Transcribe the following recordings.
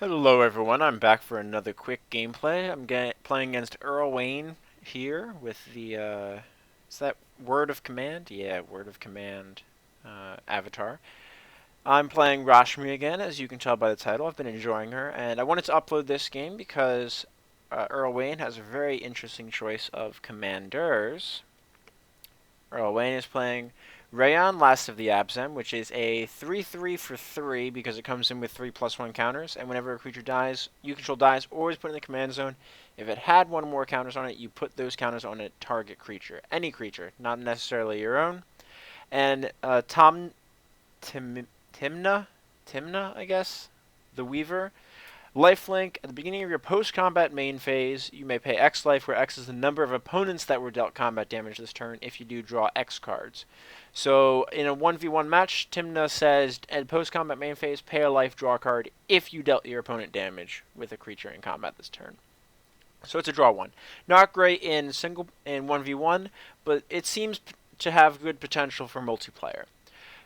Hello everyone, I'm back for another quick gameplay. Playing against Earl Wayne here with the, is that Word of Command? Yeah, Word of Command avatar. I'm playing Rashmi again, as you can tell by the title. I've been enjoying her, and I wanted to upload this game because Earl Wayne has a very interesting choice of commanders. Earl Wayne is playing Reyhan, Last of the Abzem, which is a 3/3 for 3 because it comes in with 3+1 counters, and whenever a creature dies, you control dies, always put in the command zone. If it had one more counters on it, you put those counters on a target creature. Any creature, not necessarily your own. And Tim, Tymna? Tymna, I guess? The Weaver. Lifelink, at the beginning of your post-combat main phase, you may pay X life, where X is the number of opponents that were dealt combat damage this turn. If you do, draw X cards. So in a 1v1 match, Tymna says, at post-combat main phase, pay a life, draw a card if you dealt your opponent damage with a creature in combat this turn. So it's a draw one. Not great in 1v1, but it seems to have good potential for multiplayer.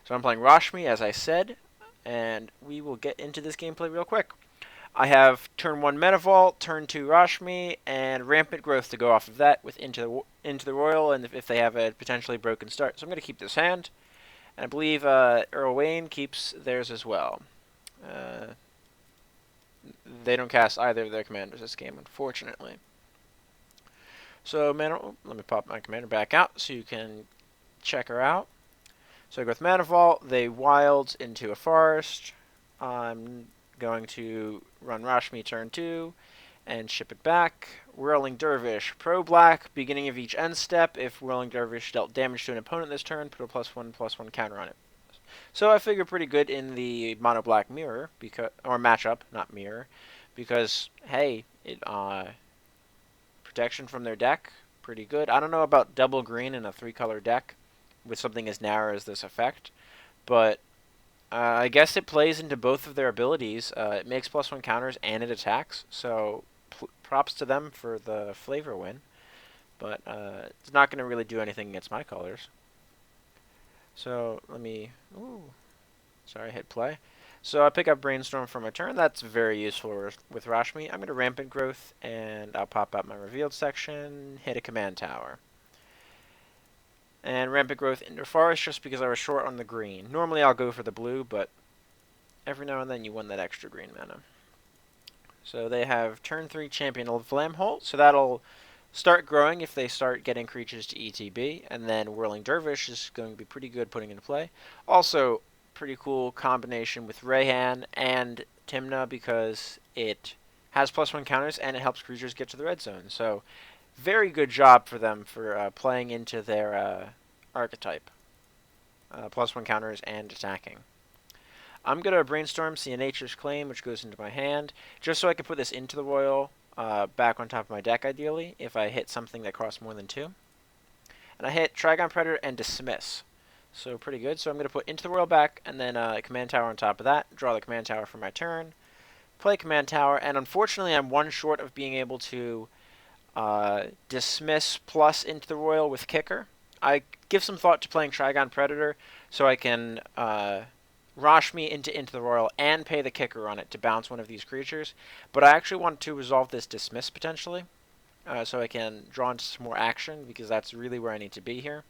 So I'm playing Rashmi, as I said, and we will get into this gameplay real quick. I have turn 1 Mana Vault, turn 2 Rashmi, and Rampant Growth to go off of that with into the Royal, and if they have a potentially broken start. So I'm going to keep this hand, and I believe Earl Wayne keeps theirs as well. Uh, they don't cast either of their commanders this game, unfortunately. So let me pop my commander back out so you can check her out. So I go with Mana Vault, they wild into a forest. I'm going to run Rashmi turn 2 and ship it back. Whirling Dervish, pro black, beginning of each end step. If Whirling Dervish dealt damage to an opponent this turn, put a +1/+1 counter on it. So I figure pretty good in the mono black mirror, because or matchup, not mirror, because hey, it protection from their deck, pretty good. I don't know about double green in a 3-color deck with something as narrow as this effect, but I guess it plays into both of their abilities. It makes +1 counters and it attacks, so props to them for the flavor win. But it's not going to really do anything against my colors. So let me. Ooh, sorry, hit play. So I pick up Brainstorm for my turn. That's very useful with Rashmi. I'm going to Rampant Growth, and I'll pop out my revealed section, hit a command tower. And Rampant Growth into Forest just because I was short on the green. Normally I'll go for the blue, but every now and then you win that extra green mana. So they have turn 3 Champion of Flamholt, so that'll start growing if they start getting creatures to ETB, and then Whirling Dervish is going to be pretty good putting into play. Also, pretty cool combination with Reyhan and Tymna because it has +1 counters and it helps creatures get to the red zone. So very good job for them for playing into their archetype. +1 counters and attacking. I'm going to Brainstorm, see a Nature's Claim, which goes into my hand, just so I can put this into the Royal, back on top of my deck, ideally, if I hit something that costs more than 2. And I hit Trigon Predator and Dismiss. So pretty good. So I'm going to put into the Royal back, and then a Command Tower on top of that, draw the Command Tower for my turn, play Command Tower, and unfortunately I'm one short of being able to Dismiss plus into the Royal with Kicker. I give some thought to playing Trigon Predator so I can Rashmi into the Royal and pay the Kicker on it to bounce one of these creatures. But I actually want to resolve this Dismiss potentially, so I can draw into some more action because that's really where I need to be here.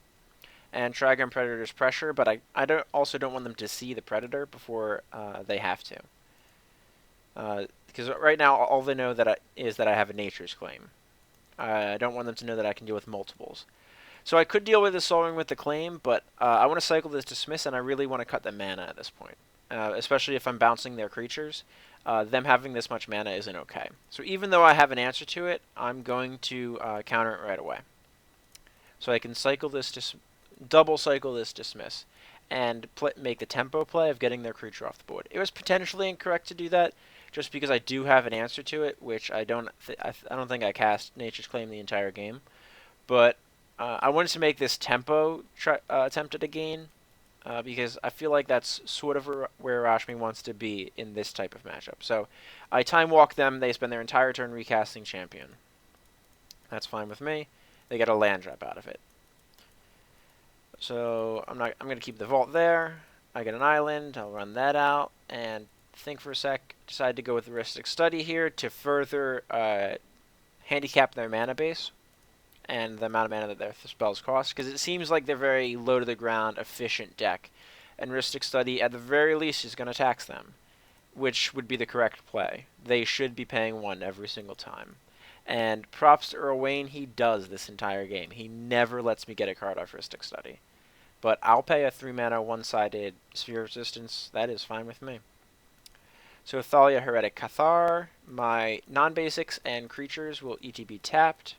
And Trigon Predator's pressure, but I also don't want them to see the Predator before they have to. Because right now all they know is that I have a Nature's Claim. I don't want them to know that I can deal with multiples. So I could deal with the Soul Ring with the Claim, but I want to cycle this Dismiss, and I really want to cut the mana at this point. Especially if I'm bouncing their creatures. Them having this much mana isn't okay. So even though I have an answer to it, I'm going to counter it right away. So I can cycle this, double cycle this Dismiss, and make the tempo play of getting their creature off the board. It was potentially incorrect to do that, just because I do have an answer to it, which I don't think I cast Nature's Claim the entire game. But I wanted to make this tempo attempted again, because I feel like that's sort of where Rashmi wants to be in this type of matchup. So I time walk them. They spend their entire turn recasting Champion. That's fine with me. They get a land drop out of it. So I'm going to keep the Vault there. I get an island. I'll run that out and think for a sec. Decided to go with Heuristic Study here to further handicap their mana base and the amount of mana that their spells cost, because it seems like they're very low to the ground, efficient deck, and Heuristic Study at the very least is going to tax them, which would be the correct play. They should be paying 1 every single time. And props to Earl Wayne, he does this entire game. He never lets me get a card off Heuristic Study. But I'll pay a 3-mana one-sided Sphere of Resistance. That is fine with me. So Thalia, Heretic Cathar. My non-basics and creatures will ETB tapped.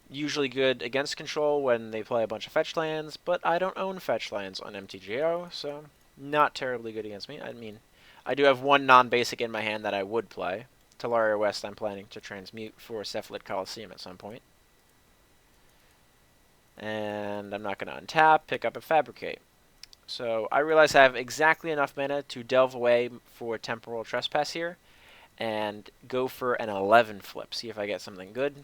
Usually good against control when they play a bunch of fetch lands, but I don't own fetch lands on MTGO, so not terribly good against me. I mean, I do have 1 non-basic in my hand that I would play. Talaria West I'm planning to transmute for Cephalid Coliseum at some point. And I'm not going to untap, pick up a Fabricate. So I realize I have exactly enough mana to delve away for Temporal Trespass here and go for an 11 flip, see if I get something good.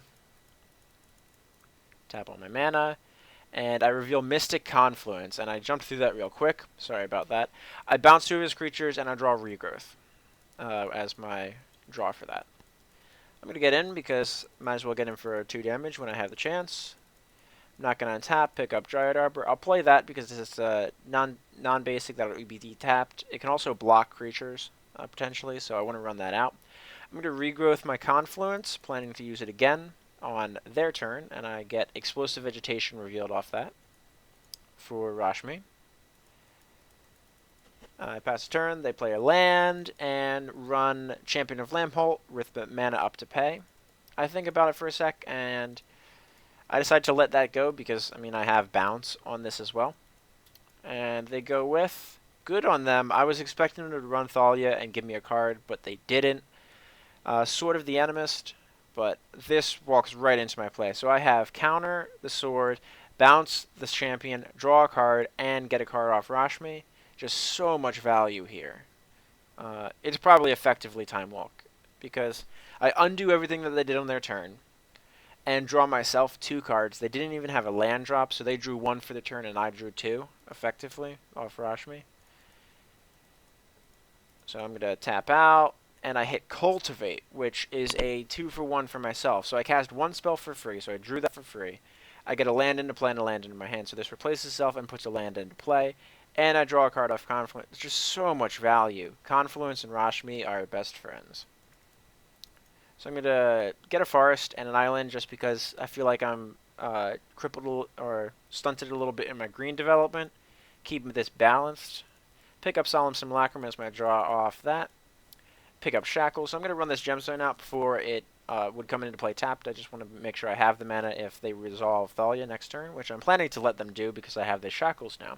Tap on my mana, and I reveal Mystic Confluence, and I jumped through that real quick. Sorry about that. I bounce 2 of his creatures, and I draw Regrowth as my draw for that. I'm going to get in because might as well get in for 2 damage when I have the chance. I'm not going to untap, pick up Dryad Arbor. I'll play that because it's a non-basic that will be detapped. It can also block creatures, potentially, so I want to run that out. I'm going to Regrowth my Confluence, planning to use it again on their turn, and I get Explosive Vegetation revealed off that for Rashmi. I pass a turn, they play a land, and run Champion of Lampholt with the mana up to pay. I think about it for a sec, and I decide to let that go because, I mean, I have bounce on this as well. And they go with, good on them. I was expecting them to run Thalia and give me a card, but they didn't. Sword of the Animist, but this walks right into my play. So I have counter the sword, bounce the champion, draw a card, and get a card off Rashmi. Just so much value here. It's probably effectively Time Walk, because I undo everything that they did on their turn, and draw myself 2 cards. They didn't even have a land drop, so they drew 1 for the turn, and I drew 2, effectively, off Rashmi. So I'm going to tap out, and I hit Cultivate, which is a 2-for-1 for myself. So I cast 1 spell for free, so I drew that for free. I get a land into play and a land into my hand, so this replaces itself and puts a land into play. And I draw a card off Confluence. It's just so much value. Confluence and Rashmi are best friends. So I'm going to get a forest and an island just because I feel like I'm crippled or stunted a little bit in my green development. Keep this balanced. Pick up Solemn Simulacrum as my draw off that. Pick up Shackles. So I'm going to run this gemstone out before it would come into play tapped. I just want to make sure I have the mana if they resolve Thalia next turn, which I'm planning to let them do because I have the Shackles now.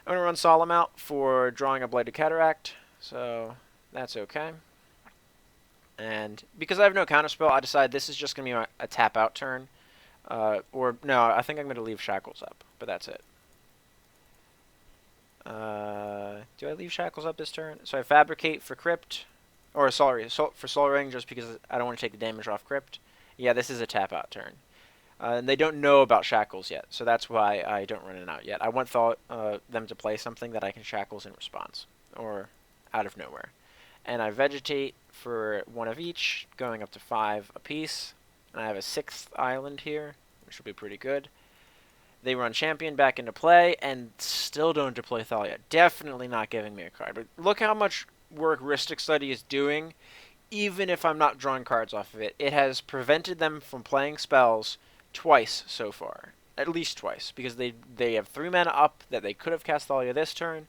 I'm going to run Solemn out for drawing a Blighted Cataract, so that's okay. And because I have no counterspell, I decide this is just going to be a tap-out turn. Or, no, I think I'm going to leave Shackles up, but that's it. Do I leave Shackles up this turn? So I Fabricate for Crypt, or sorry, for Soul Ring, just because I don't want to take the damage off Crypt. Yeah, this is a tap-out turn. And they don't know about Shackles yet, so that's why I don't run it out yet. I want them to play something that I can Shackles in response, or out of nowhere. And I Vegetate for 1 of each, going up to 5 apiece. And I have a 6th island here, which will be pretty good. They run Champion back into play, and still don't deploy Thalia. Definitely not giving me a card. But look how much work Heuristic Study is doing, even if I'm not drawing cards off of it. It has prevented them from playing spells twice so far. At least twice. Because they have 3 mana up that they could have cast Thalia this turn.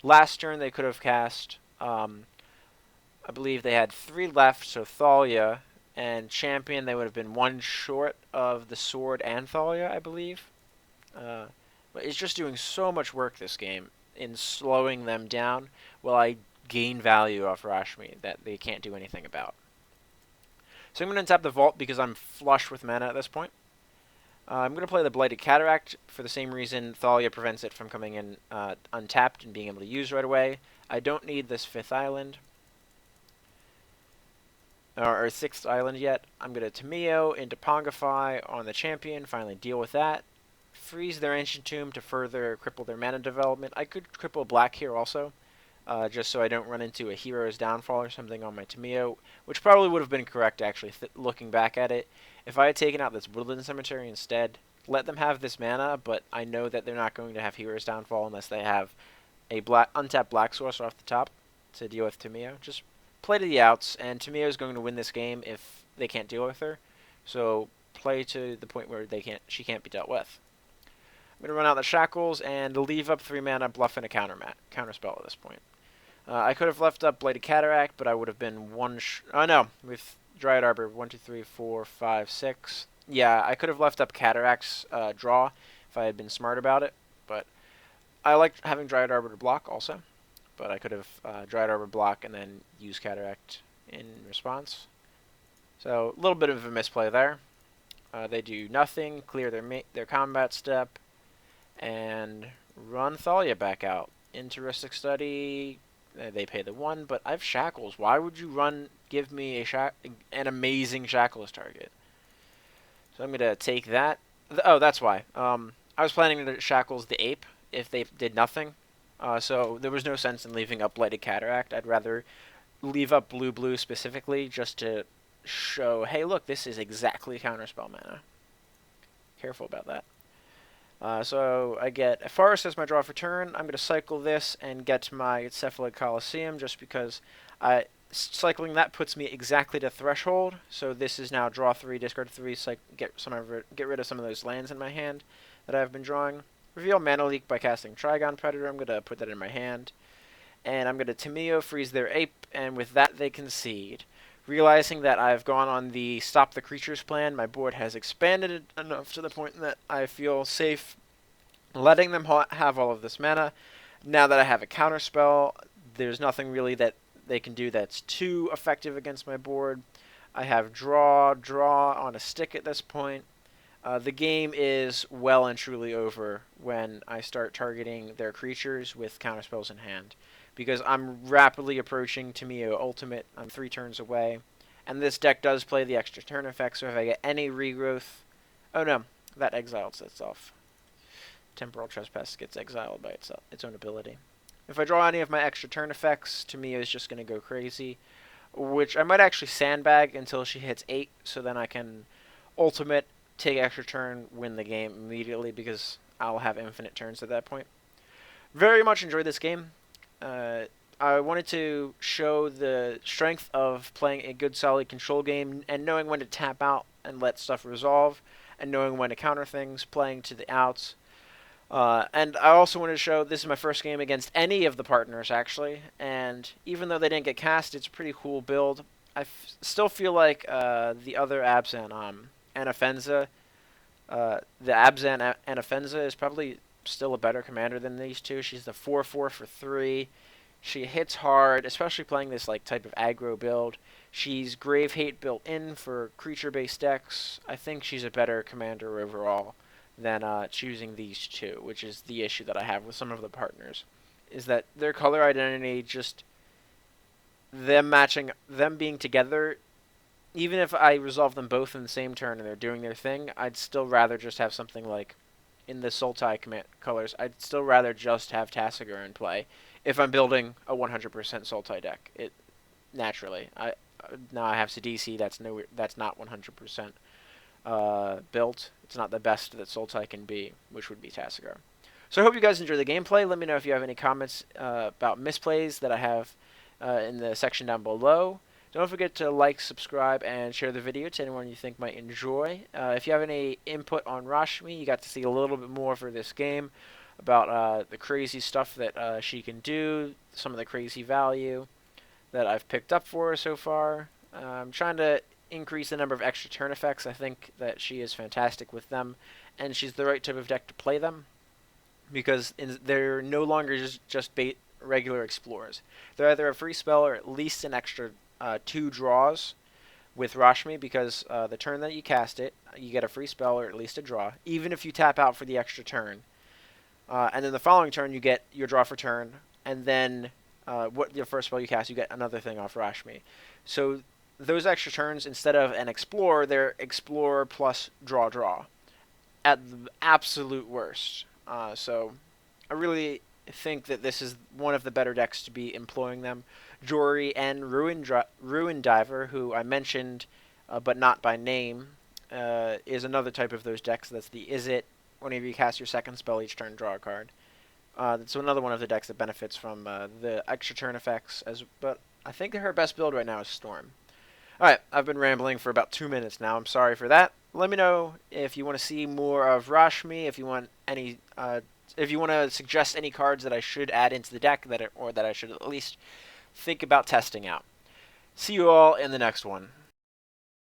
Last turn they could have cast, I believe they had 3 left, so Thalia and Champion, they would have been 1 short of the Sword and Thalia, I believe. But it's just doing so much work this game in slowing them down while I gain value off Rashmi that they can't do anything about. So I'm going to untap the Vault because I'm flush with mana at this point. I'm going to play the Blighted Cataract for the same reason Thalia prevents it from coming in untapped and being able to use right away. I don't need this 5th island. Or 6th island yet. I'm going to Tameo into Pongify on the Champion, finally deal with that. Freeze their Ancient Tomb to further cripple their mana development. I could cripple black here also, just so I don't run into a hero's downfall or something on my Tymna, which probably would have been correct actually, looking back at it. If I had taken out this Woodland Cemetery instead, let them have this mana, but I know that they're not going to have hero's downfall unless they have a untapped black source off the top to deal with Tymna. Just play to the outs, and Tymna is going to win this game if they can't deal with her. So play to the point where she can't be dealt with. I'm going to run out the Shackles and leave up 3 mana, bluff in a counterspell at this point. I could have left up Bladed Cataract, but I would have been oh no, with Dryad Arbor, 1, 2, 3, 4, 5, 6. Yeah, I could have left up Cataract's draw if I had been smart about it, but I like having Dryad Arbor to block also, but I could have Dryad Arbor block and then use Cataract in response. So a little bit of a misplay there. They do nothing, clear their combat step, and run Thalia back out. Interesting study. They pay the 1, but I have Shackles. Why would you give me an amazing Shackles target? So I'm going to take that. Oh, that's why. I was planning to Shackles the Ape if they did nothing. So there was no sense in leaving up Blighted Cataract. I'd rather leave up blue specifically just to show, hey, look, this is exactly counterspell mana. Careful about that. So I get a Forest as my draw for turn. I'm going to cycle this and get my Cephalid Coliseum just because cycling that puts me exactly to threshold. So this is now draw 3, discard 3, get rid of some of those lands in my hand that I've been drawing. Reveal Mana Leak by casting Trigon Predator. I'm going to put that in my hand. And I'm going to Tymna, freeze their Ape, and with that they concede. Realizing that I've gone on the Stop the Creatures plan, my board has expanded enough to the point that I feel safe letting them have all of this mana. Now that I have a counterspell, there's nothing really that they can do that's too effective against my board. I have draw on a stick at this point. The game is well and truly over when I start targeting their creatures with counterspells in hand, because I'm rapidly approaching Tymna Ultimate. I'm 3 turns away, and this deck does play the extra turn effect, so if I get any regrowth... Oh no, that exiles itself. Temporal Trespass gets exiled by its own ability. If I draw any of my extra turn effects, Tymna is just going to go crazy, which I might actually sandbag until she hits 8, so then I can Ultimate, take extra turn, win the game immediately, because I'll have infinite turns at that point. Very much enjoyed this game. I wanted to show the strength of playing a good solid control game and knowing when to tap out and let stuff resolve, and knowing when to counter things, playing to the outs. And I also wanted to show this is my first game against any of the partners, actually, and even though they didn't get cast, it's a pretty cool build. I still feel like the other Abzan, Anafenza, the Abzan Anafenza is probably still a better commander than these two. She's the 4/4 for 3. She hits hard, especially playing this type of aggro build. She's Grave Hate built in for creature-based decks. I think she's a better commander overall than choosing these two, which is the issue that I have with some of the partners, is that their color identity, just them being together, even if I resolve them both in the same turn and they're doing their thing, I'd still rather just have something like in the Sultai colors, I'd still rather just have Tasigur in play if I'm building a 100% Sultai deck. Naturally, now I have Sidisi. That's not 100% built. It's not the best that Sultai can be, which would be Tasigur. So I hope you guys enjoy the gameplay. Let me know if you have any comments about misplays that I have in the section down below. Don't forget to like, subscribe, and share the video to anyone you think might enjoy. If you have any input on Rashmi, you got to see a little bit more for this game about the crazy stuff that she can do, some of the crazy value that I've picked up for her so far. I'm trying to increase the number of extra turn effects. I think that she is fantastic with them, and she's the right type of deck to play them, because they're no longer just regular explorers. They're either a free spell or at least an extra 2 draws with Rashmi, because the turn that you cast it, you get a free spell or at least a draw, even if you tap out for the extra turn. And then the following turn, you get your draw for turn, and then what your first spell you cast, you get another thing off Rashmi. So those extra turns, instead of an Explorer, they're Explorer plus draw at the absolute worst. So I really think that this is one of the better decks to be employing them. Jory and Ruin Diver, who I mentioned, but not by name, is another type of those decks. That's the Is It. Whenever you cast your second spell each turn, draw a card. That's another one of the decks that benefits from the extra turn effects. But I think her best build right now is Storm. Alright, I've been rambling for about 2 minutes now. I'm sorry for that. Let me know if you want to see more of Rashmi, if you want if you want to suggest any cards that I should add into the deck or that I should at least think about testing out. See you all in the next one.